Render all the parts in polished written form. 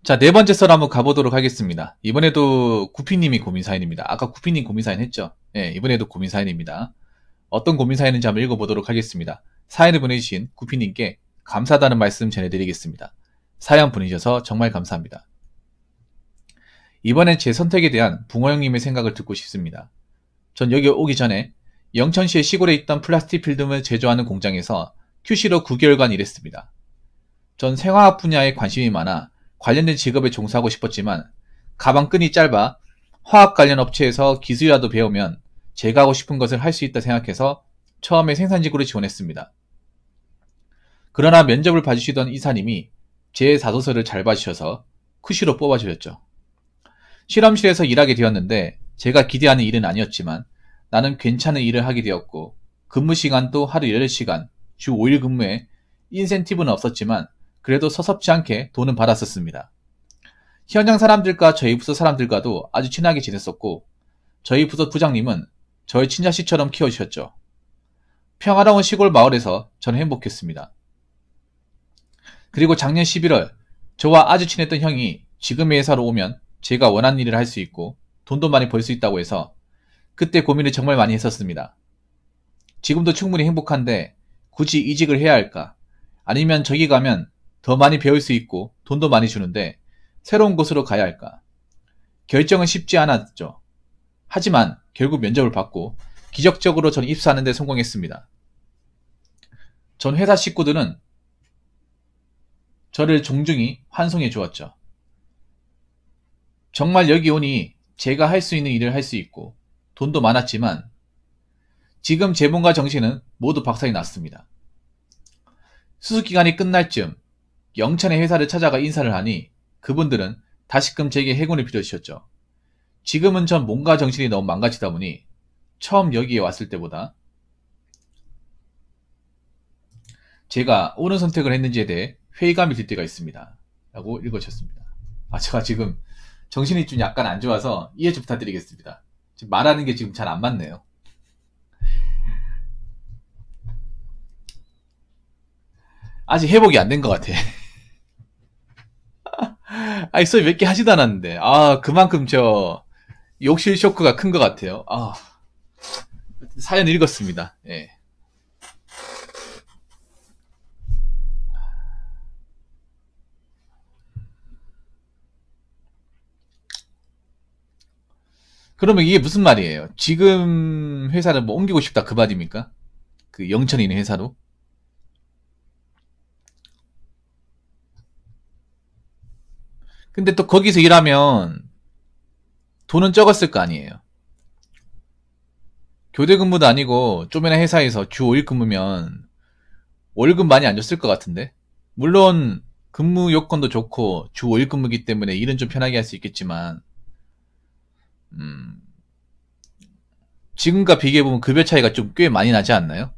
자, 네 번째 썰 한번 가보도록 하겠습니다. 이번에도 구피님이 고민 사연입니다. 아까 구피님 고민 사연 했죠? 예, 이번에도 고민 사연입니다. 어떤 고민 사연인지 한번 읽어보도록 하겠습니다. 사연을 보내주신 구피님께 감사하다는 말씀 전해드리겠습니다. 사연 보내주셔서 정말 감사합니다. 이번엔 제 선택에 대한 붕어 형님의 생각을 듣고 싶습니다. 전 여기 오기 전에 영천시의 시골에 있던 플라스틱 필름을 제조하는 공장에서 QC로 9개월간 일했습니다. 전 생화학 분야에 관심이 많아 관련된 직업에 종사하고 싶었지만 가방 끈이 짧아 화학 관련 업체에서 기술이라도 배우면 제가 하고 싶은 것을 할 수 있다 생각해서 처음에 생산직으로 지원했습니다. 그러나 면접을 봐주시던 이사님이 제 자소서를 잘 봐주셔서 쿠시로 뽑아주셨죠. 실험실에서 일하게 되었는데 제가 기대하는 일은 아니었지만 나는 괜찮은 일을 하게 되었고 근무 시간도 하루 8시간, 주 5일 근무에 인센티브는 없었지만 그래도 서섭지 않게 돈은 받았었습니다. 현장 사람들과 저희 부서 사람들과도 아주 친하게 지냈었고 저희 부서 부장님은 저의 친자식처럼 키워주셨죠. 평화로운 시골 마을에서 저는 행복했습니다. 그리고 작년 11월 저와 아주 친했던 형이 지금의 회사로 오면 제가 원하는 일을 할 수 있고 돈도 많이 벌 수 있다고 해서 그때 고민을 정말 많이 했었습니다. 지금도 충분히 행복한데 굳이 이직을 해야 할까? 아니면 저기 가면 더 많이 배울 수 있고 돈도 많이 주는데 새로운 곳으로 가야 할까? 결정은 쉽지 않았죠. 하지만 결국 면접을 받고 기적적으로 전 입사하는 데 성공했습니다. 전 회사 식구들은 저를 종중히 환송해 주었죠. 정말 여기 오니 제가 할 수 있는 일을 할 수 있고 돈도 많았지만 지금 제 몸과 정신은 모두 박살이 났습니다. 수습기간이 끝날 즈음 영천의 회사를 찾아가 인사를 하니 그분들은 다시금 제게 해군을 빌어주셨죠. 지금은 전 몸과 정신이 너무 망가지다 보니 처음 여기에 왔을 때보다 제가 옳은 선택을 했는지에 대해 회의감이 들 때가 있습니다. 라고 읽어주셨습니다. 제가 지금 정신이 좀 약간 안 좋아서 이해 좀 부탁드리겠습니다. 지금 말하는 게 지금 잘 안 맞네요. 아직 회복이 안 된 것 같아. 소리 몇 개 하지도 않았는데. 그만큼 욕실 쇼크가 큰 것 같아요. 사연 읽었습니다. 예. 그러면 이게 무슨 말이에요? 지금 회사를 뭐 옮기고 싶다 그 말입니까? 그 영천에 있는 회사로? 근데 또 거기서 일하면 돈은 적었을 거 아니에요. 교대 근무도 아니고 쪼매난 회사에서 주 5일 근무면 월급 많이 안 줬을 것 같은데? 물론 근무 요건도 좋고 주 5일 근무기 때문에 일은 좀 편하게 할 수 있겠지만 지금과 비교해보면 급여 차이가 좀 꽤 많이 나지 않나요?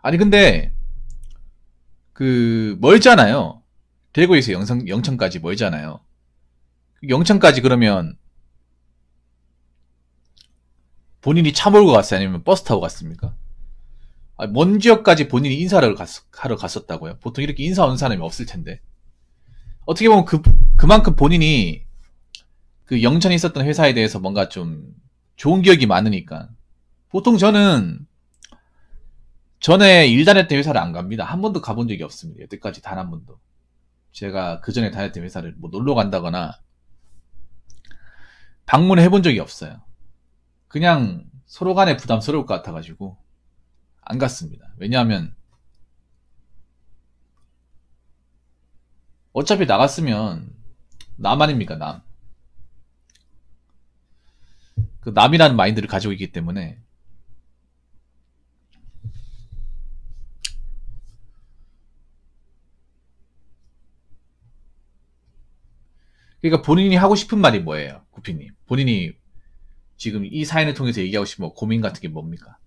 아니 근데 멀잖아요. 대구에서 영천까지 멀잖아요. 영천까지 그러면 본인이 차 몰고 갔어요? 아니면 버스 타고 갔습니까? 먼 지역까지 본인이 인사를 하러 갔었다고요? 보통 이렇게 인사 온 사람이 없을 텐데. 어떻게 보면 그만큼 본인이 그 영천에 있었던 회사에 대해서 뭔가 좀 좋은 기억이 많으니까. 보통 저는 전에 일 다녔던 회사를 안 갑니다. 한 번도 가본 적이 없습니다. 여태까지 단 한 번도. 제가 그 전에 다녔던 회사를 뭐 놀러 간다거나 방문해 본 적이 없어요. 그냥 서로 간에 부담스러울 것 같아가지고 안 갔습니다. 왜냐하면 어차피 나갔으면 남 아닙니까, 남. 그 남이라는 마인드를 가지고 있기 때문에. 그러니까 본인이 하고 싶은 말이 뭐예요, 구피님? 본인이 지금 이 사연을 통해서 얘기하고 싶은 뭐 고민 같은 게 뭡니까?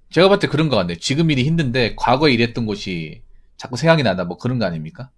제가 봤을 때 그런 것 같네요. 지금 일이 힘든데 과거에 일했던 곳이 자꾸 생각이 나다 뭐 그런 거 아닙니까?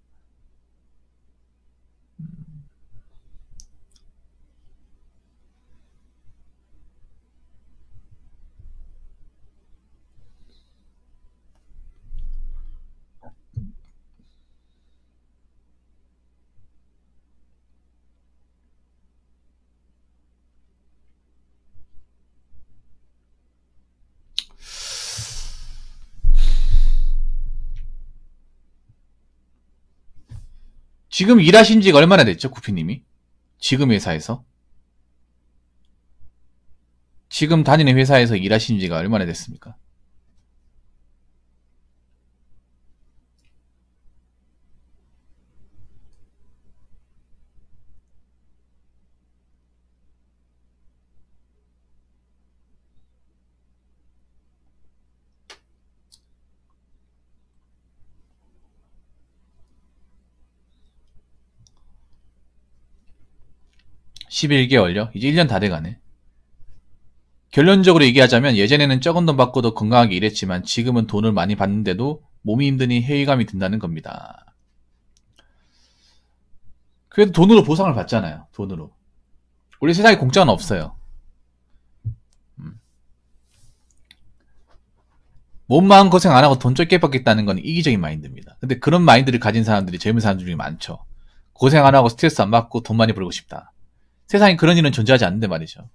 지금 일하신 지가 얼마나 됐죠, 구피님이? 지금 회사에서? 지금 다니는 회사에서 일하신 지가 얼마나 됐습니까? 11개월요? 이제 1년 다 돼가네. 결론적으로 얘기하자면 예전에는 적은 돈 받고도 건강하게 일했지만 지금은 돈을 많이 받는데도 몸이 힘드니 회의감이 든다는 겁니다. 그래도 돈으로 보상을 받잖아요. 돈으로. 우리 세상에 공짜는 없어요. 몸 마음 고생 안 하고 돈 적게 받겠다는 건 이기적인 마인드입니다. 근데 그런 마인드를 가진 사람들이 젊은 사람 중에 많죠. 고생 안 하고 스트레스 안 받고 돈 많이 벌고 싶다. 세상에 그런 일은 존재하지 않는데 말이죠.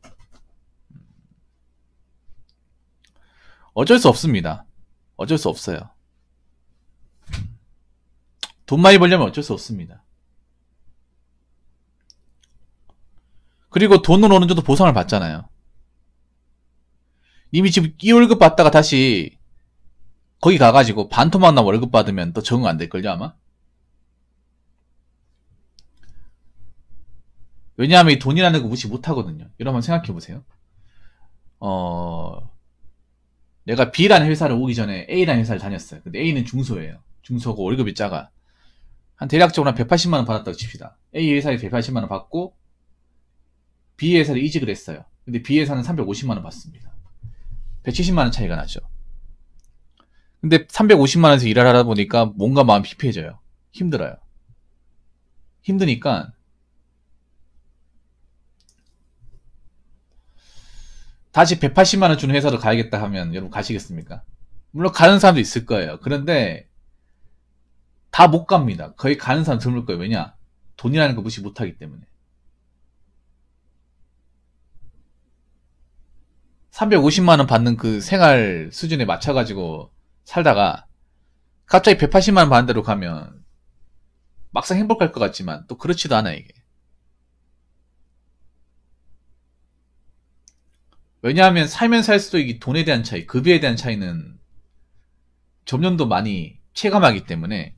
어쩔 수 없습니다. 어쩔 수 없어요. 돈 많이 벌려면 어쩔 수 없습니다. 그리고 돈은 어느 정도 보상을 받잖아요. 이미 지금 이 월급 받다가 다시 거기 가가지고 반토막 나 월급 받으면 또 적응 안 될걸요 아마? 왜냐하면 이 돈이라는 거 무시 못하거든요. 여러분 생각해보세요. 내가 B라는 회사를 오기 전에 A라는 회사를 다녔어요. 근데 A는 중소예요. 중소고 월급이 작아. 한 대략적으로 한 180만원 받았다고 칩시다. A 회사에 180만원 받고 B 회사를 이직을 했어요. 근데 B 회사는 350만원 받습니다. 170만원 차이가 나죠. 근데 350만원에서 일을 하다 보니까 뭔가 마음 피폐해져요. 힘들어요. 힘드니까 다시 180만원 주는 회사로 가야겠다 하면 여러분 가시겠습니까? 물론 가는 사람도 있을 거예요. 그런데 다 못 갑니다. 거의 가는 사람 드물 거예요. 왜냐? 돈이라는 거 무시 못하기 때문에. 350만원 받는 그 생활 수준에 맞춰가지고 살다가 갑자기 180만원 받는 데로 가면 막상 행복할 것 같지만 또 그렇지도 않아 이게. 왜냐하면 살면 살수록 이 돈에 대한 차이, 급여에 대한 차이는 점점 더 많이 체감하기 때문에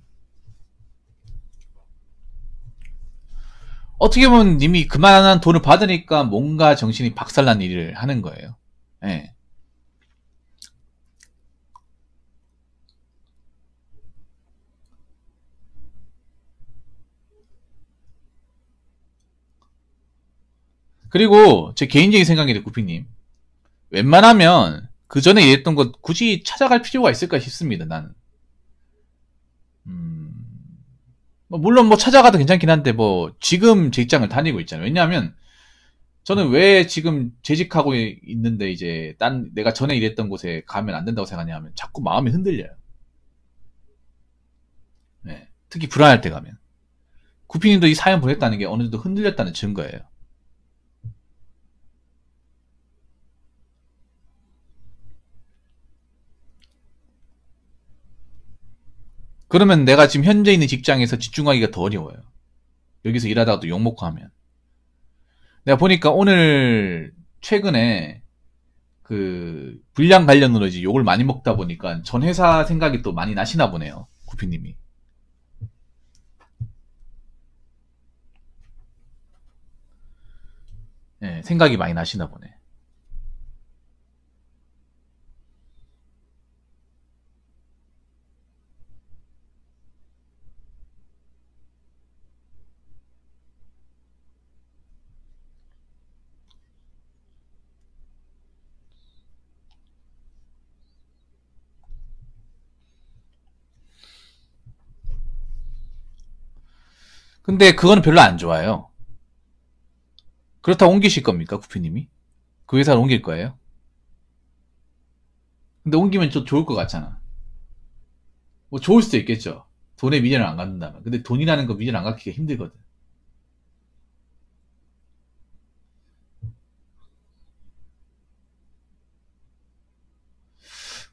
어떻게 보면 이미 그만한 돈을 받으니까 뭔가 정신이 박살난 일을 하는 거예요. 예. 그리고 제 개인적인 생각인데 구피님, 웬만하면 그 전에 일했던 것 굳이 찾아갈 필요가 있을까 싶습니다. 나는. 음, 물론 뭐 찾아가도 괜찮긴 한데 뭐 지금 직장을 다니고 있잖아요. 왜냐하면 저는 왜 지금 재직하고 있는데 이제 딴 내가 전에 일했던 곳에 가면 안 된다고 생각하냐면 자꾸 마음이 흔들려요. 네. 특히 불안할 때 가면. 구피님도 이 사연 보냈다는 게 어느 정도 흔들렸다는 증거예요. 그러면 내가 지금 현재 있는 직장에서 집중하기가 더 어려워요. 여기서 일하다가도 욕먹고 하면. 내가 보니까 오늘 최근에 그 불량 관련으로 이제 욕을 많이 먹다 보니까 전 회사 생각이 또 많이 나시나 보네요. 구피님이. 네, 생각이 많이 나시나 보네. 근데 그거는 별로 안 좋아요. 그렇다고 옮기실 겁니까, 구피님이? 그 회사를 옮길 거예요? 근데 옮기면 좀 좋을 것 같잖아. 뭐 좋을 수도 있겠죠. 돈에 미련을 안 갖는다면. 근데 돈이라는 거 미련 안 갖기가 힘들거든.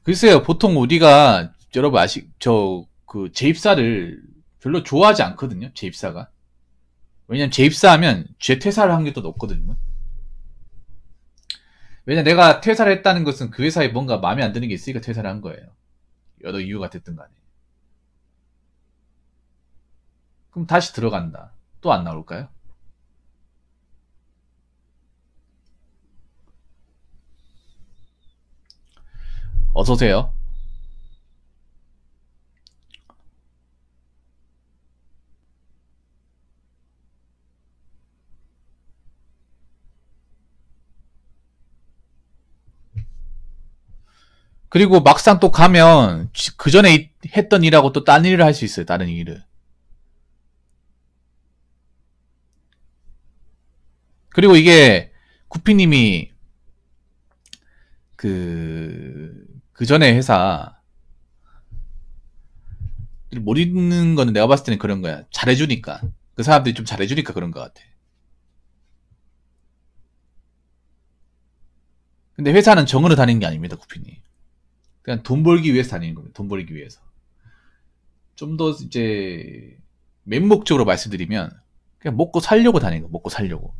글쎄요, 보통 우리가, 여러분 그, 재입사를 별로 좋아하지 않거든요, 재입사가. 왜냐면 재입사하면 재퇴사를 한 게 더 높거든요. 왜냐 내가 퇴사를 했다는 것은 그 회사에 뭔가 마음에 안 드는 게 있으니까 퇴사를 한 거예요. 여러 이유가 됐든 간에. 그럼 다시 들어간다. 또 안 나올까요? 어서오세요. 그리고 막상 또 가면 그 전에 했던 일하고 또 딴 일을 할 수 있어요. 다른 일을. 그리고 이게 구피님이 그 전에 회사 모르는 거는 내가 봤을 때는 그런 거야. 잘해주니까. 그 사람들이 좀 잘해주니까 그런 것 같아. 근데 회사는 정으로 다니는 게 아닙니다, 구피님. 그냥 돈 벌기 위해서 다니는 겁니다. 돈 벌기 위해서. 좀 더 이제 맹목적으로 말씀드리면 그냥 먹고 살려고 다니는 거. 먹고 살려고.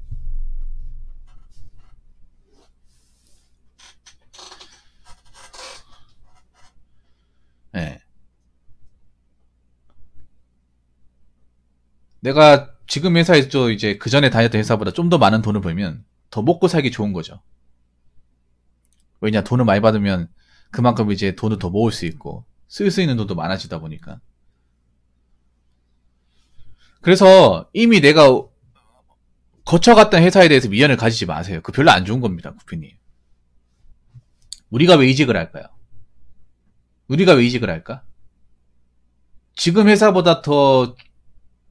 예. 내가 지금 회사에서 이제 그 전에 다녔던 회사보다 좀 더 많은 돈을 벌면 더 먹고 살기 좋은 거죠. 왜냐 돈을 많이 받으면 그만큼 이제 돈을 더 모을 수 있고 쓸 수 있는 돈도 많아지다 보니까. 그래서 이미 내가 거쳐갔던 회사에 대해서 미련을 가지지 마세요. 그 별로 안 좋은 겁니다, 구피님. 우리가 왜 이직을 할까요? 우리가 왜 이직을 할까? 지금 회사보다 더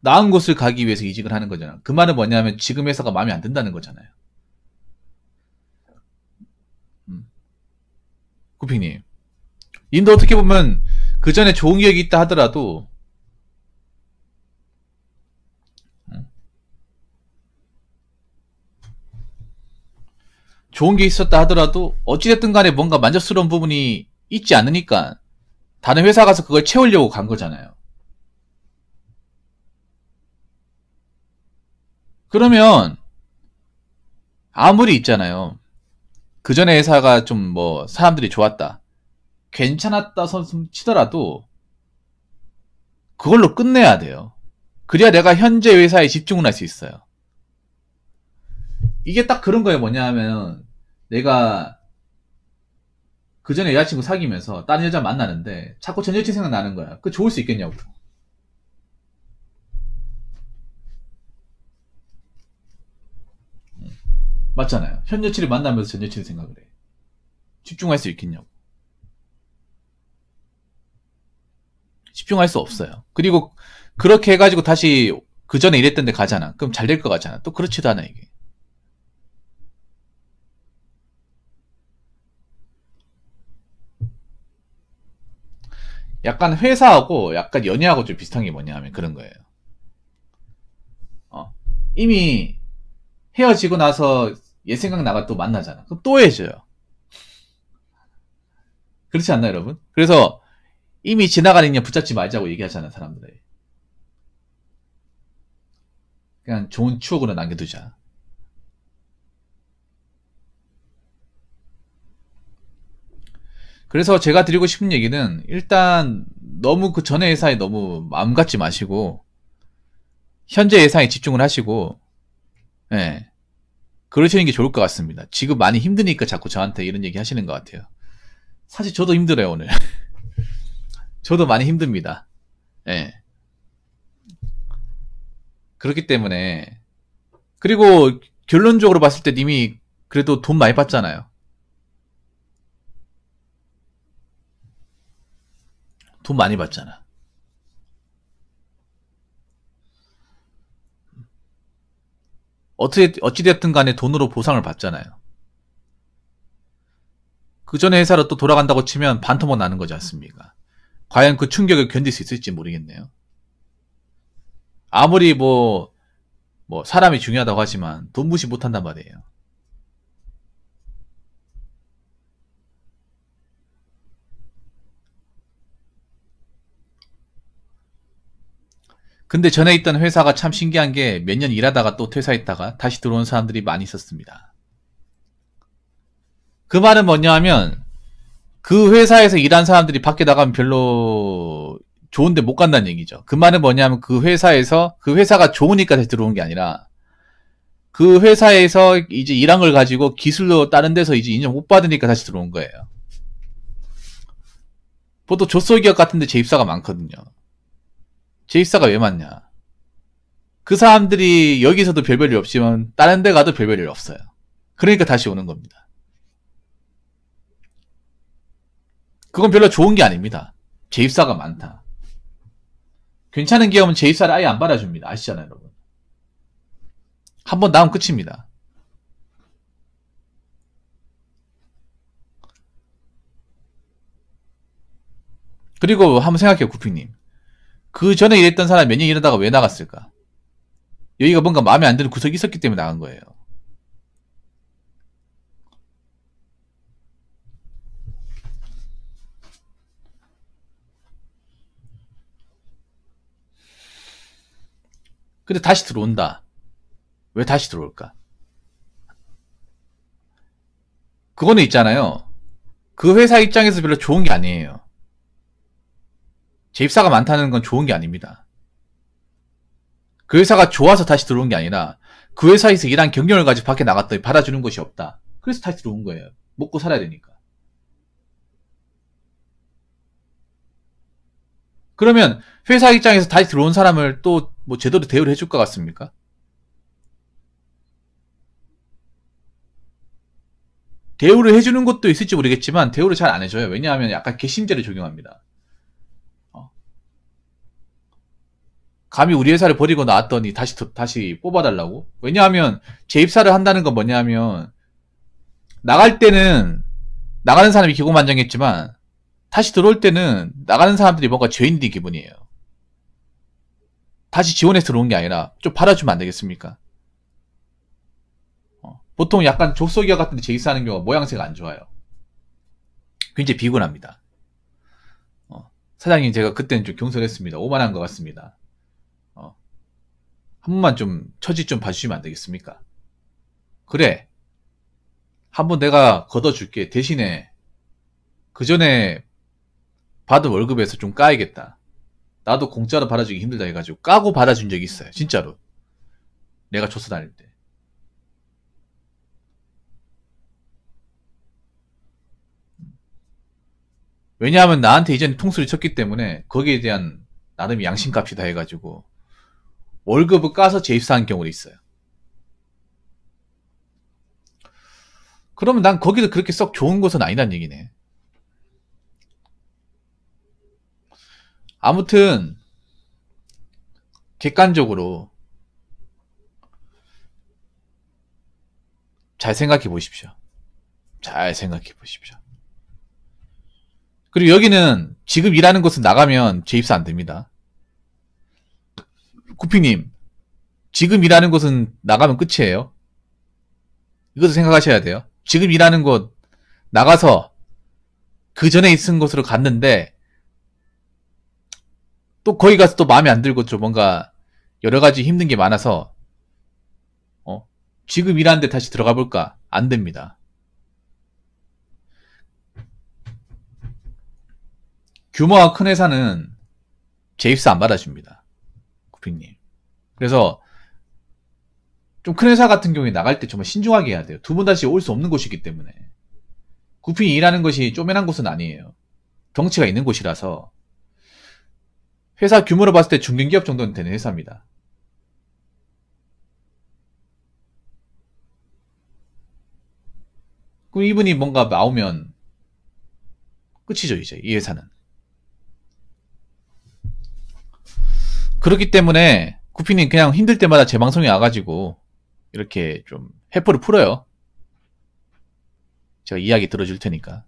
나은 곳을 가기 위해서 이직을 하는 거잖아. 그 말은 뭐냐면 지금 회사가 마음에 안 든다는 거잖아요. 구피님. 인도 어떻게 보면 그 전에 좋은 기억이 있다 하더라도 좋은 게 있었다 하더라도 어찌됐든 간에 뭔가 만족스러운 부분이 있지 않으니까 다른 회사 가서 그걸 채우려고 간 거잖아요. 그러면 아무리 있잖아요. 그 전에 회사가 좀 뭐 사람들이 좋았다. 괜찮았다 선수 치더라도 그걸로 끝내야 돼요. 그래야 내가 현재 회사에 집중을 할 수 있어요. 이게 딱 그런 거예요. 뭐냐 하면 내가 그 전에 여자친구 사귀면서 다른 여자 만나는데 자꾸 전 여친 생각나는 거야. 그 좋을 수 있겠냐고. 맞잖아요. 현 여친을 만나면서 전 여친 생각을 해. 집중할 수 있겠냐고. 집중할 수 없어요. 그리고 그렇게 해가지고 다시 그 전에 일했던 데 가잖아. 그럼 잘 될 것 같잖아. 또 그렇지도 않아, 이게. 약간 회사하고 약간 연애하고 좀 비슷한 게 뭐냐 하면 그런 거예요. 어. 이미 헤어지고 나서 얘 생각 나가 또 만나잖아. 그럼 또 헤어져요. 그렇지 않나요, 여러분? 그래서 이미 지나간 인연 붙잡지 말자고 얘기하잖아, 사람들이. 그냥 좋은 추억으로 남겨두자. 그래서 제가 드리고 싶은 얘기는 일단 너무 그 전에 회사에 너무 마음 갖지 마시고 현재 회사에 집중을 하시고 예. 그러시는 게 좋을 것 같습니다. 지금 많이 힘드니까 자꾸 저한테 이런 얘기 하시는 것 같아요. 사실 저도 힘들어요, 오늘. 저도 많이 힘듭니다. 예. 그렇기 때문에 그리고 결론적으로 봤을 때 님이 그래도 돈 많이 받잖아요. 돈 많이 받잖아. 어찌됐든 간에 돈으로 보상을 받잖아요. 그 전에 회사로 또 돌아간다고 치면 반토막 나는 거지 않습니까? 과연 그 충격을 견딜 수 있을지 모르겠네요. 아무리 사람이 중요하다고 하지만 돈 무시 못한단 말이에요. 근데 전에 있던 회사가 참 신기한 게 몇 년 일하다가 또 퇴사했다가 다시 들어온 사람들이 많이 있었습니다. 그 말은 뭐냐 하면 그 회사에서 일한 사람들이 밖에 나가면 별로 좋은데 못 간다는 얘기죠. 그 말은 뭐냐면 그 회사가 좋으니까 다시 들어온 게 아니라 그 회사에서 이제 일한 걸 가지고 기술로 다른 데서 이제 인정 못 받으니까 다시 들어온 거예요. 보통 조소기업 같은데 재입사가 많거든요. 재입사가 왜 많냐? 그 사람들이 여기서도 별별일 없지만 다른 데 가도 별별일 없어요. 그러니까 다시 오는 겁니다. 그건 별로 좋은 게 아닙니다. 재입사가 많다. 괜찮은 기업은 재입사를 아예 안 받아줍니다. 아시잖아요, 여러분. 한번 나오면 끝입니다. 그리고 한번 생각해요, 구피님. 그 전에 일했던 사람 몇 년 일하다가 왜 나갔을까? 여기가 뭔가 마음에 안 드는 구석이 있었기 때문에 나간 거예요. 근데 다시 들어온다. 왜 다시 들어올까? 그거는 있잖아요. 그 회사 입장에서 별로 좋은 게 아니에요. 재입사가 많다는 건 좋은 게 아닙니다. 그 회사가 좋아서 다시 들어온 게 아니라 그 회사에서 일한 경력을 가지고 밖에 나갔더니 받아주는 것이 없다. 그래서 다시 들어온 거예요. 먹고 살아야 되니까. 그러면 회사 입장에서 다시 들어온 사람을 또 제대로 대우를 해줄 것 같습니까? 대우를 해주는 것도 있을지 모르겠지만 대우를 잘 안 해줘요. 왜냐하면 약간 괘씸죄를 적용합니다. 감히 우리 회사를 버리고 나왔더니 다시 뽑아달라고? 왜냐하면 재입사를 한다는 건 뭐냐면 나갈 때는 나가는 사람이 기고만장했지만 다시 들어올 때는 나가는 사람들이 뭔가 죄인들이 기분이에요. 다시 지원해서 들어온 게 아니라 좀 팔아주면 안 되겠습니까? 보통 약간 족소기업 같은 데 재입사하는 경우가 모양새가 안 좋아요. 굉장히 비굴합니다. 사장님 제가 그때는 좀 경솔했습니다. 오만한 것 같습니다. 한 번만 좀 처지 좀 봐주시면 안 되겠습니까? 그래. 한번 내가 걷어줄게. 대신에 그 전에 받은 월급에서 좀 까야겠다. 나도 공짜로 받아주기 힘들다 해가지고 까고 받아준 적이 있어요. 진짜로. 내가 조사 다닐 때. 왜냐하면 나한테 이전에 통수를 쳤기 때문에 거기에 대한 나름 양심값이다 해가지고 월급을 까서 재입사한 경우도 있어요. 그러면 난 거기도 그렇게 썩 좋은 곳은 아니란 얘기네. 아무튼 객관적으로 잘 생각해 보십시오. 잘 생각해 보십시오. 그리고 여기는 지금 일하는 곳은 나가면 재입사 안 됩니다. 구피님, 지금 일하는 곳은 나가면 끝이에요. 이것도 생각하셔야 돼요. 지금 일하는 곳 나가서 그 전에 있은 곳으로 갔는데 또 거기 가서 또 마음에 안 들고 좀 뭔가 여러 가지 힘든 게 많아서 지금 일하는데 다시 들어가 볼까? 안 됩니다. 규모가 큰 회사는 재입사 안 받아줍니다. 구피님. 그래서 좀 큰 회사 같은 경우에 나갈 때 정말 신중하게 해야 돼요. 두 번 다시 올 수 없는 곳이기 때문에. 구핀이 일하는 것이 쪼매난 곳은 아니에요. 덩치가 있는 곳이라서 회사 규모로 봤을 때 중견기업 정도는 되는 회사입니다. 그럼 이분이 뭔가 나오면 끝이죠, 이제 이 회사는. 그렇기 때문에 구피님 그냥 힘들 때마다 제 방송에 와가지고 이렇게 좀 회포를 풀어요. 제가 이야기 들어줄 테니까.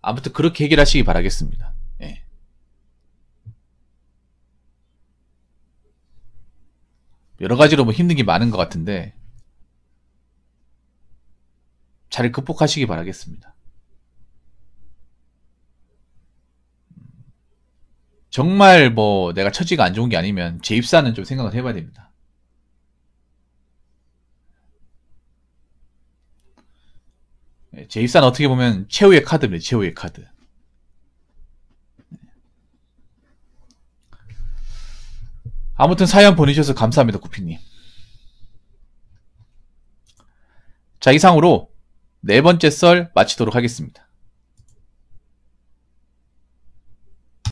아무튼 그렇게 해결하시기 바라겠습니다. 예. 여러 가지로 뭐 힘든 게 많은 것 같은데 잘 극복하시기 바라겠습니다. 정말 뭐 내가 처지가 안 좋은 게 아니면 재입사는 좀 생각을 해봐야 됩니다. 예, 재입사는 어떻게 보면 최후의 카드입니다. 최후의 카드. 아무튼 사연 보내주셔서 감사합니다. 구피님. 자, 이상으로 네 번째 썰 마치도록 하겠습니다.